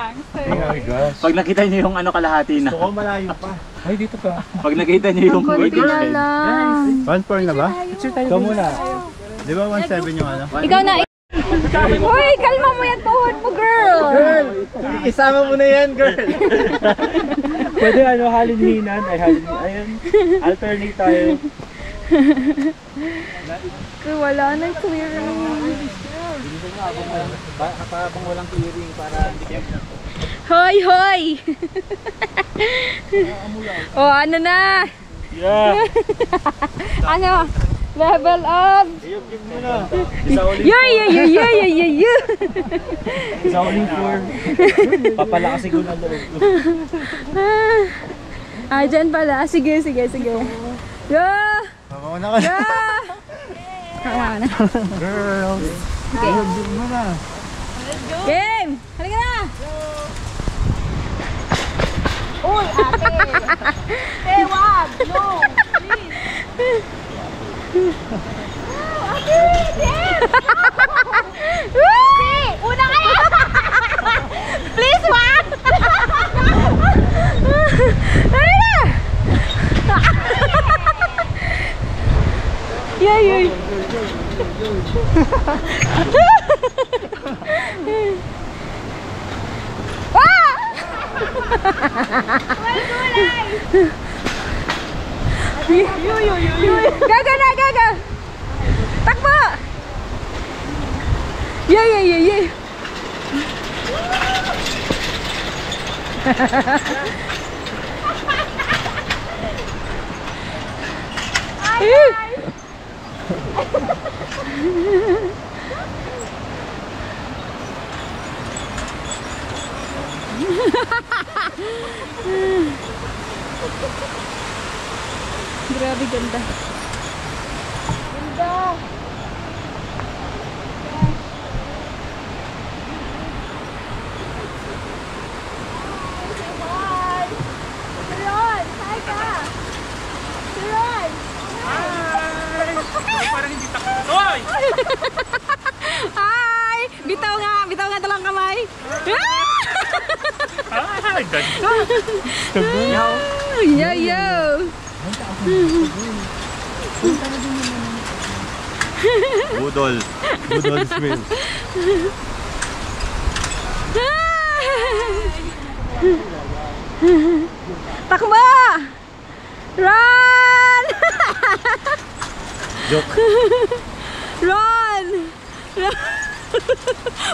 gangster. Oh my gosh. Pag nakita niyo yung ano kalahati na. Gusto ko malayo pa. Ay, dito pa. Pag nakita niyo yung Konti na lang. 1.4 na ba? Ikaw muna. Di ba 1.7 yung ano? Ikaw na. Uy, kalma mo yan tuhod mo, girl. Girl! Isama mo na yan, girl! Pwede ano, halin-hinan. Ay, ayun. Alternate tayo. Wala nang clearing. Habang walang clearing para hindi kayo. Hoy, hoy! Oh, ano na? Yeah! Ano? Level up! Iyog mo na. Sa uling floor. Papalakasin ko na loob. Ah, dyan pala. Sige. Yeah! Tama na ka na. Yeah! Tama na. Girls! Okay. Iyog mo na. Game! Halika na! Uy, ate! Eh, wag! No! Please! Ate! Game! Una kayo! Please, wag! Dali na! Yay! Gaga! Takbo! Yay! Grabe ganda. Parang hindi takot. Oy! Hi! Bitaw nga dalang kamay. Ay, ganda. Yo! Budol smell. Takbo! Run! Joke. Run!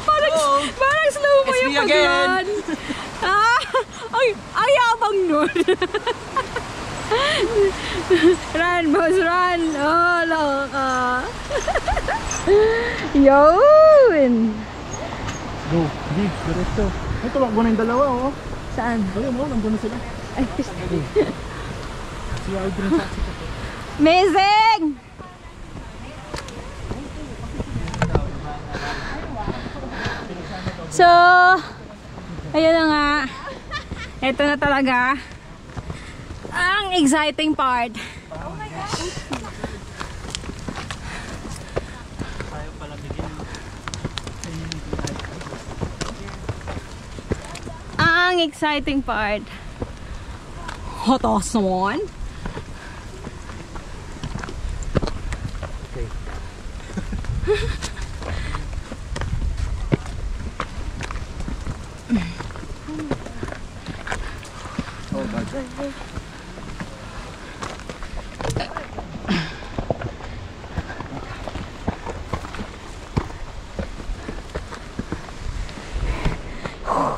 parang slow mo yung pag-run. Ay, abang nun. Run, boss, run. Oh, loka. Yun. Go. Di, diretso. Ay, tumakbo na yung dalawa, oh. Saan? Ayun, oh, nandun na sila. Ay, Si Aldrin sa amazing! So, ayun na nga. Ito na talaga ang exciting part. Oh my gosh! Ang exciting part. Hotos naman. Oh, God.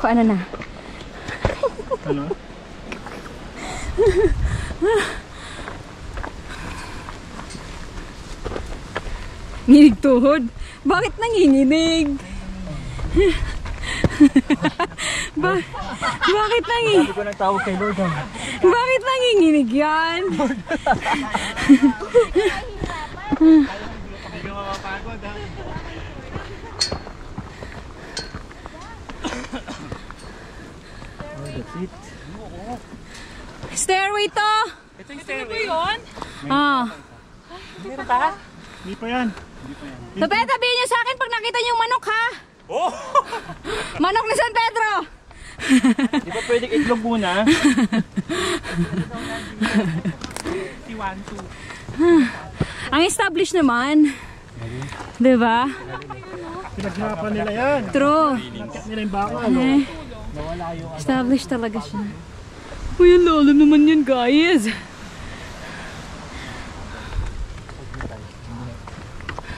Ano na? Ano? Nginig tuhod? Bakit nanginginig? Bakit nanginginig? Hindi ko nang tawag kay Lord. Bakit nanginginig yan? Hindi ka mapapagod, ha? Oh, that's it. Stairway to! Ito yung stairway. Ito yun? Ah. Meron pa? Hindi pa yan. Sabihin niyo sa akin pag nakita niyo yung manok, ha? Oh! Manok ni San Pedro! Di ba pwedeng itlog muna? Ang established naman. Diba? Pinaghirapan nila yan. True. Nakit nila yung baka. Eh, established talaga siya. Uy, ang lalim naman yun, guys.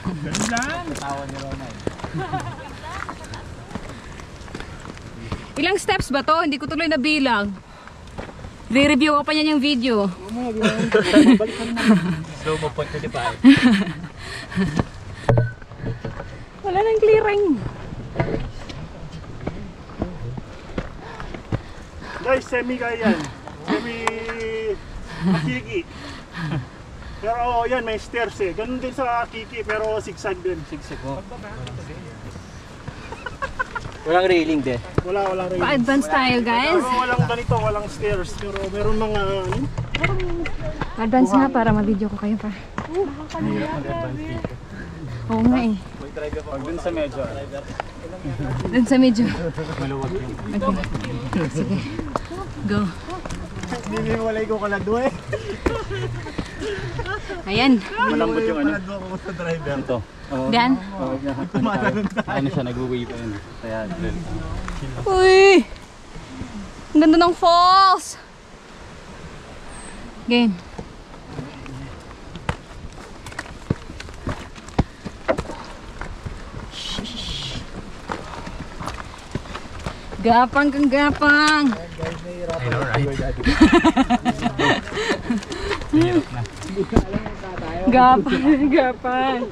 Ganun lang. Ilang steps ba to? Hindi ko tuloy nabilang. Re-review ko pa niyan yung video. Slow mo point to the back. Wala nang clearing. Guys, semi kaya yan. Semi Akiki. Pero yan, may stairs eh. Ganun din sa Akiki pero zigzag din. Sigsig mo. Walang railing din. Walang rin. Pa-advance tayo, guys. Pero walang ganito, walang stairs. Pero meron mga Advance nga para ma-video ko kayo pa. Hirap mag-advance dito. Oo nga eh. Pag dun sa medyo. Dun sa medyo. Maluwag yun. Okay. Sige. Go. hindi walay ko kalado eh. Ayan. Malambot yung ano. Kalado ako sa driver. Ito. Diyan. Ano siya, nag-uwi pa yun. Kaya, Uy! Ang ganda ng falls! Game. Gapang kang gapang! I know, right? Hirap na. Gapang, gapang.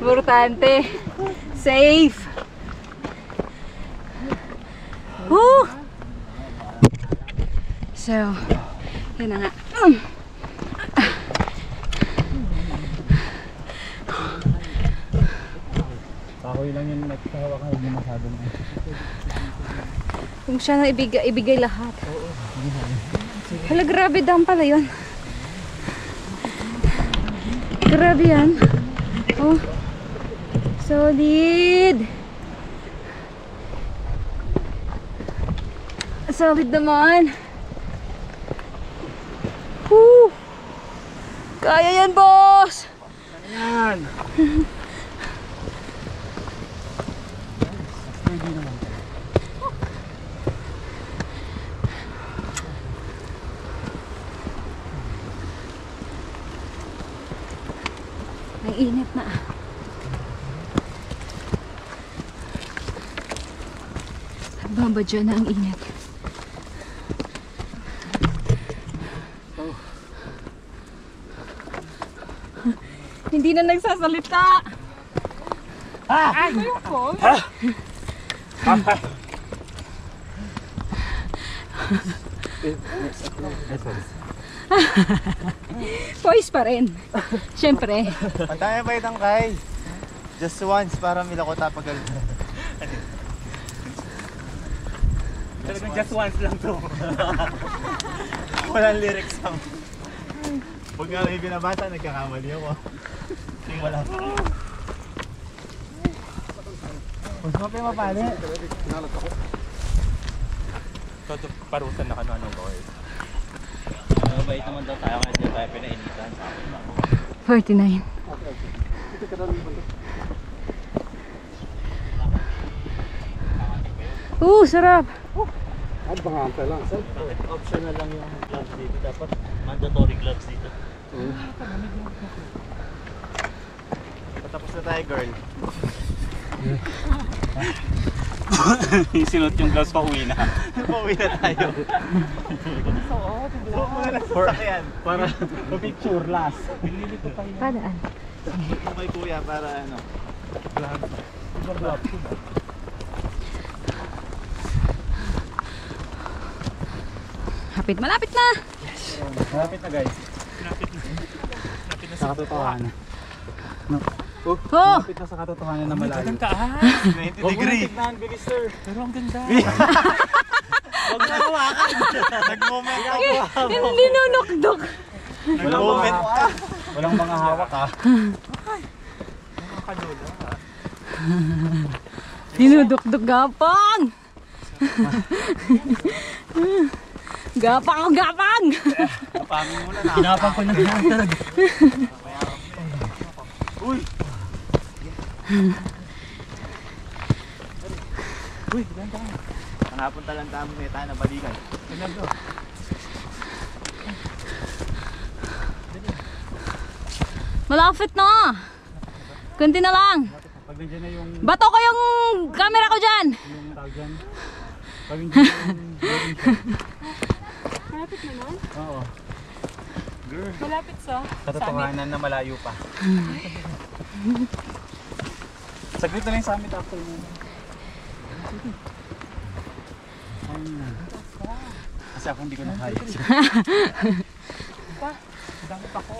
Importante. Safe. Woo! So, yun na nga. Kahoy lang yung nagkahawakan, hindi masyadong. Kung siya na ibigay lahat. Hala, grabe dam pala yun. Grabe yan. Oh. Solid. Solid naman. Woo! Kaya yan, boss! Yan. Ang init na. Babadyo na ang init. Hindi na nagsasalita. Ay, yung phone? Voice pa rin. Siyempre. Pantaya ba itang kay? Just once para milako tapagal. Talagang just once lang to. Walang lyrics ang. Pag nga may binabasa, nagkakamali ako. Hindi wala. Mas mapimapali. Ito parusan na ano guys. Mabait naman daw tayo kaya dyan tayo pinainitan. 49. Sarap. Optional lang yung gloves dito. Dapat mandatory gloves dito. Patapos na tayo, girl. Sinot yung gloves pa uwi na. Pauwi na tayo. Para picture last. Padaan. Kay kuya para ano. Malapit na. Malapit na guys. Malapit na sa katotohanan. Oh! Malapit na sa katotohanan na malayo. 90 degree. Bilis sir. Pero ang ganda. Huwag na hawakan. Nag-moment ako. Hindi nunukdok. Nag-moment ka. Walang mga hawak ah. Dinudukdok gapang. Gapang! Gapang! Kapangin mo na. Kinapang ko na talaga. Uy! Uy, ganda ka. Panghapon talang kami may tayo na balikan. Ganda bro. Malapit na! Kunti na lang! Pag nandiyan na yung Bato ko yung camera ko dyan! tawag dyan. Pag nandiyan yung boarding shot. Malapit na nun? Oo. Girl. Malapit sa? Katotohanan na malayo pa. Saglit na lang yung summit after mo. Kasi ako hindi ko na-hike. Dami pa ko.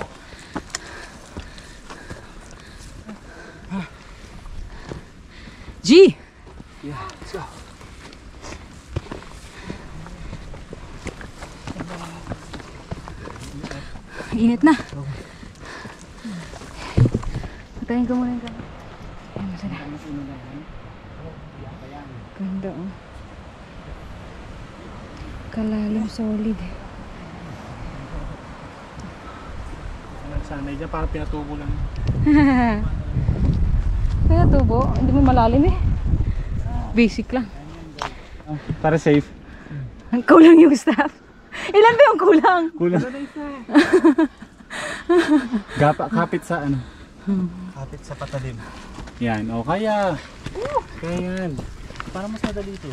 G! Yeah, let's go. Init na. Patayin ko muna yung camera. Ay, masarap. Ganda oh. Kalalim, solid. Nagsanay dyan, parang pinatubo lang. Kaya tubo, hindi mo malalim eh. Basic lang. Para safe. Ang kulang yung staff. Ilan ba yung kulang? Kulang. Kapit sa ano? Kapit sa patalim. Yan, o kaya. Kaya yan. Para mas madali ito.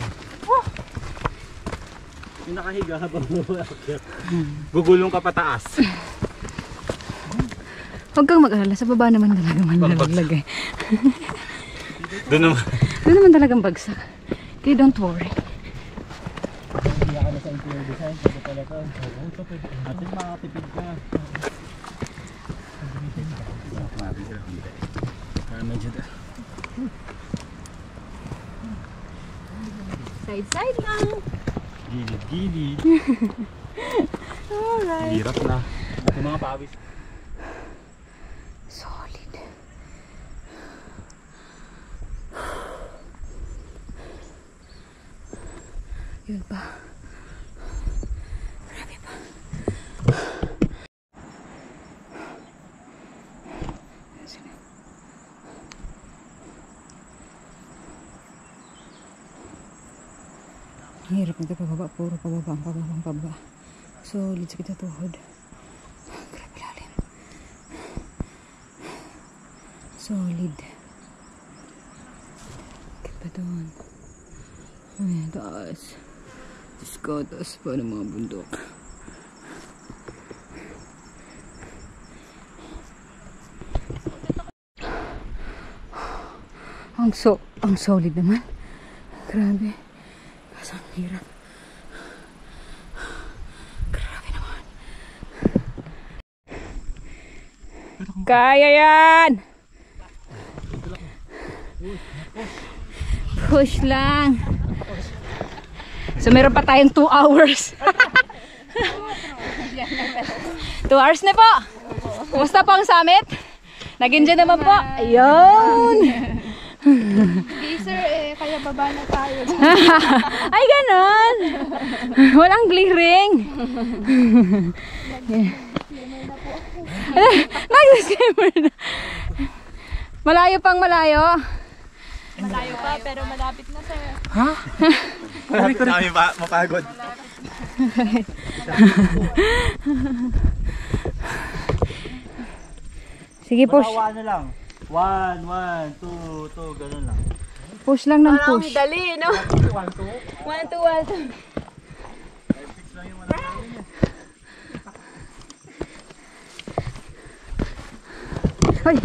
Yung nakahiga habang gugulong ka pataas. Huwag kang mag-alala, sa baba naman talaga manlalaglag eh. Doon naman. Doon naman talagang bagsak. Okay, don't worry. Hindi ka na sa interior design. Pwede pala ito. At yung makatipid ka. Medyo da. Side lang. Gilid-gilid. Alright. Hirap na. Yung mga pawis. Solid. Yun pa. Grabe pa. Ang hirap nito pababa. Puro pababa. Solid sa kita tuhod. Grabe lalim. Solid. Bakit pa doon? Ayan, taas. Diyos ko, taas pa ng mga bundok. Ang solid naman. Grabe. Kaso ang hirap. Grabe naman. Kaya yan! Push lang. So meron pa tayong 2 hours. 2 hours na po. Kumusta po ang summit? Nag-enjoy naman po. Ayun. Hindi sir, kaya baba na tayo. Ay, ganon. Walang clearing. Nag-disclaimer na. Malayo pang malayo. Malayo pa, pero malapit na sir. Malapit na kami mapagod. Sige, push. Ano lang. 1, 1, 2, 2, ganun lang. Push lang ng push. Dali, no? 1, 2, 1, 2. Hoy!